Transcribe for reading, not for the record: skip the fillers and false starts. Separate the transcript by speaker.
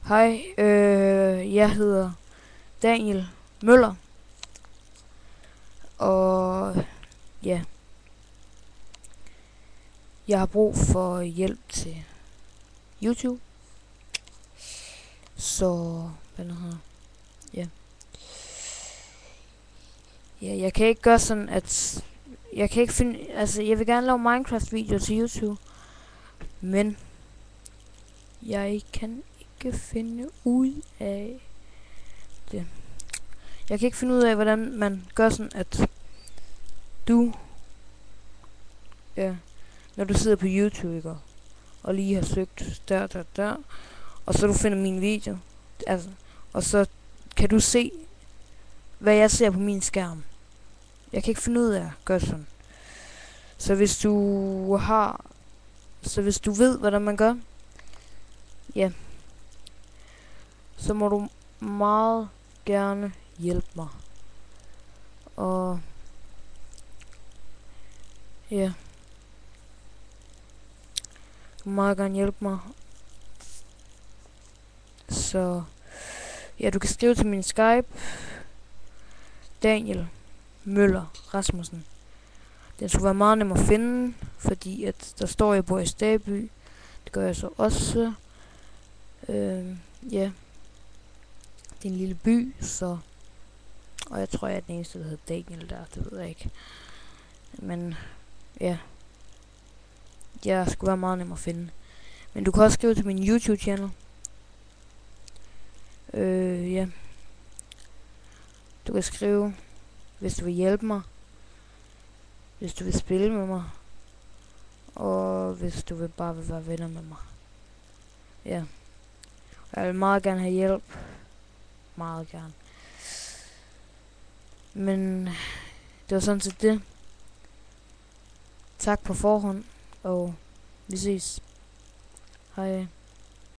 Speaker 1: Hej, jeg hedder Daniel Møller, og ja, jeg har brug for hjælp til YouTube, så hvad nu her? Ja. Ja, jeg kan ikke gøre sådan, at jeg kan ikke finde, altså jeg vil gerne lave Minecraft-videoer til YouTube, men jeg kan ikke finde ud af det. Jeg kan ikke finde ud af, hvordan man gør sådan, at du, ja, når du sidder på YouTube, ikke, og lige har søgt der, og så du finder min video, altså, og så kan du se, hvad jeg ser på min skærm. Jeg kan ikke finde ud af at gøre sådan. Så hvis du ved, hvordan man gør, ja, så må du meget gerne hjælpe mig. Og ja, du må meget gerne hjælpe mig. Så ja, du kan skrive til min Skype, Daniel Møller Rasmussen. Den skulle være meget nem at finde, fordi at der står, jeg bor i Staby. Det gør jeg så også. Ja, det er en lille by, så, og jeg tror, jeg er den eneste, der hedder Daniel der, det ved jeg ikke. Men ja, jeg skulle være meget nem at finde. Men du kan også skrive til min YouTube-channel. Ja. Du kan skrive, hvis du vil hjælpe mig, hvis du vil spille med mig, og hvis du bare vil være venner med mig. Ja. Jeg vil meget gerne have hjælp. Meget gerne. Men det var sådan set det. Tak på forhånd, og vi ses. Hej.